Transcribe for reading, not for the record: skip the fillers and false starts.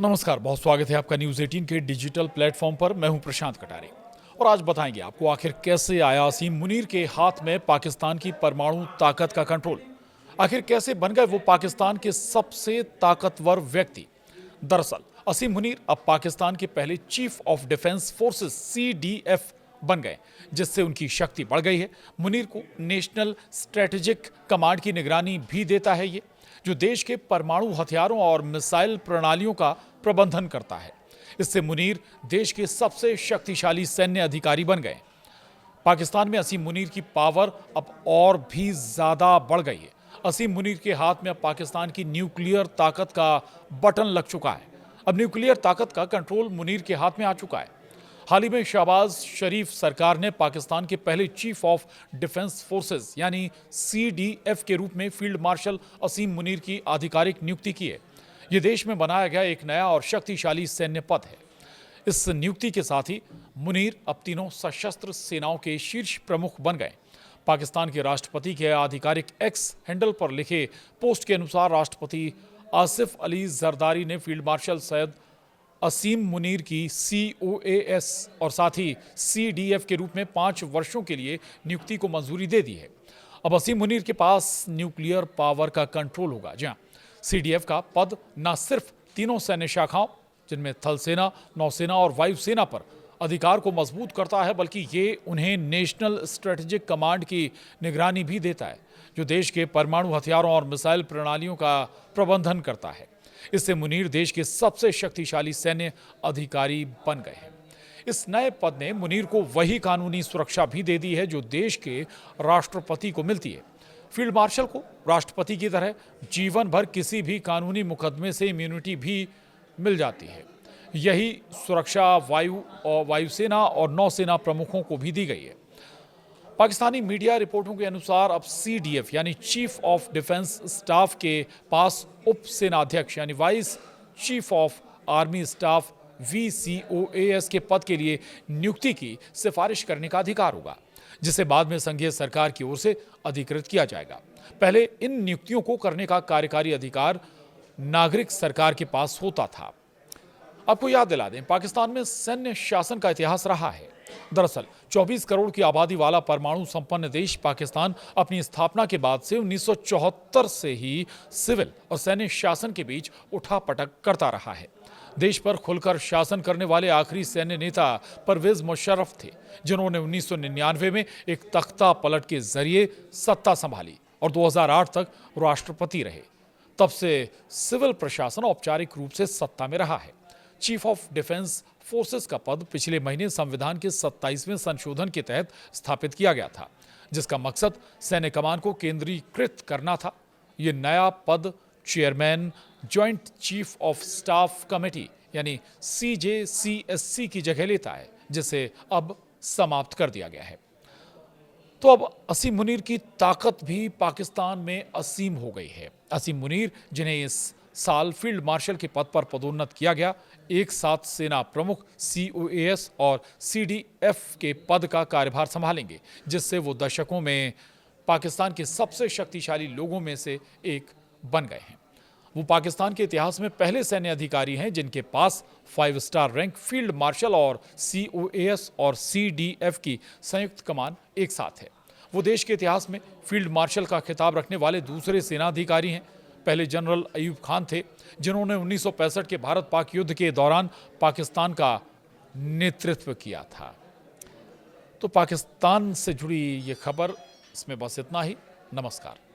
नमस्कार, बहुत स्वागत है आपका न्यूज़ 18 के डिजिटल प्लेटफॉर्म पर। मैं हूं प्रशांत कटारे और आज बताएंगे आपको आखिर कैसे आया असीम मुनीर के हाथ में पाकिस्तान की परमाणु ताकत का कंट्रोल। आखिर कैसे बन गए वो पाकिस्तान के सबसे ताकतवर व्यक्ति। दरअसल असीम मुनीर अब पाकिस्तान के पहले chief of defence forces CDF बन गए, जिससे उनकी शक्ति बढ़ गई है। मुनीर को नेशनल स्ट्रेटेजिक कमांड की निगरानी भी देता है ये, जो देश के परमाणु हथियारों और मिसाइल प्रणालियों का प्रबंधन करता है। इससे मुनीर देश के सबसे शक्तिशाली सैन्य अधिकारी बन गए। पाकिस्तान में असीम मुनीर की पावर अब और भी ज्यादा बढ़ गई है। असीम मुनीर के हाथ में अब पाकिस्तान की न्यूक्लियर ताकत का बटन लग चुका है। अब न्यूक्लियर ताकत का कंट्रोल मुनीर के हाथ में आ चुका है। हाल ही में शहबाज शरीफ सरकार ने पाकिस्तान के पहले चीफ ऑफ डिफेंस फोर्सेस यानी CDF के रूप में फील्ड मार्शल असीम मुनीर की आधिकारिक नियुक्ति की है। यह देश में बनाया गया एक नया और शक्तिशाली सैन्य पद है। इस नियुक्ति के साथ ही मुनीर अब तीनों सशस्त्र सेनाओं के शीर्ष प्रमुख बन गए। पाकिस्तान के राष्ट्रपति के आधिकारिक एक्स हैंडल पर लिखे पोस्ट के अनुसार राष्ट्रपति आसिफ अली जरदारी ने फील्ड मार्शल सैयद असीम मुनीर की COAS और साथ ही CDF के रूप में 5 वर्षों के लिए नियुक्ति को मंजूरी दे दी है। अब असीम मुनीर के पास न्यूक्लियर पावर का कंट्रोल होगा। जहां CDF का पद न सिर्फ तीनों सैन्य शाखाओं जिनमें थल सेना, नौसेना और वायुसेना पर अधिकार को मजबूत करता है, बल्कि ये उन्हें नेशनल स्ट्रेटेजिक कमांड की निगरानी भी देता है, जो देश के परमाणु हथियारों और मिसाइल प्रणालियों का प्रबंधन करता है। इससे मुनीर देश के सबसे शक्तिशाली सैन्य अधिकारी बन गए हैं। इस नए पद ने मुनीर को वही कानूनी सुरक्षा भी दे दी है जो देश के राष्ट्रपति को मिलती है। फील्ड मार्शल को राष्ट्रपति की तरह जीवन भर किसी भी कानूनी मुकदमे से इम्यूनिटी भी मिल जाती है। यही सुरक्षा वायुसेना और नौसेना प्रमुखों को भी दी गई है। पाकिस्तानी मीडिया रिपोर्टों के अनुसार अब CDF यानी चीफ ऑफ डिफेंस स्टाफ के पास उप सेनाध्यक्ष यानी vice chief of army staff VCOAS के पद के लिए नियुक्ति की सिफारिश करने का अधिकार होगा, जिसे बाद में संघीय सरकार की ओर से अधिकृत किया जाएगा। पहले इन नियुक्तियों को करने का कार्यकारी अधिकार नागरिक सरकार के पास होता था। आपको याद दिला दें, पाकिस्तान में सैन्य शासन का इतिहास रहा है। दरअसल 24 करोड़ की आबादी वाला परमाणु संपन्न देश पाकिस्तान अपनी स्थापना के बाद से 1974 से ही सिविल और सैन्य शासन के बीच उठापटक करता रहा है। देश पर खुलकर शासन करने वाले आखिरी सैन्य नेता परवेज मुशर्रफ थे, जिन्होंने 1999 में एक तख्ता पलट के जरिए सत्ता संभाली और 2008 तक राष्ट्रपति रहे। तब से सिविल प्रशासन औपचारिक रूप से सत्ता में रहा है। चीफ ऑफ डिफेंस फोर्सेस का पद पिछले महीने संविधान के 27वें संशोधन के तहत स्थापित किया गया था, जिसका मकसद सैन्य कमान को केंद्रीकृत करना था। यह नया पद chairman joint chief of staff committee यानी CJCSC की जगह लेता है, जिसे अब समाप्त कर दिया गया है। तो अब असीम मुनीर की ताकत भी पाकिस्तान में असीम हो गई है। असीम मुनीर, जिन्हें इस साल फील्ड मार्शल के पद पर पदोन्नत किया गया, एक साथ सेना प्रमुख COAS और CDF के पद का कार्यभार संभालेंगे, जिससे वो दशकों में पाकिस्तान के सबसे शक्तिशाली लोगों में से एक बन गए हैं। वो पाकिस्तान के इतिहास में पहले सैन्य अधिकारी हैं जिनके पास 5 स्टार रैंक, फील्ड मार्शल और COAS और CDF की संयुक्त कमान एक साथ है। वो देश के इतिहास में फील्ड मार्शल का खिताब रखने वाले दूसरे सेना अधिकारी हैं। पहले जनरल अयूब खान थे, जिन्होंने 1965 के भारत पाक युद्ध के दौरान पाकिस्तान का नेतृत्व किया था। तो पाकिस्तान से जुड़ी ये खबर, इसमें बस इतना ही। नमस्कार।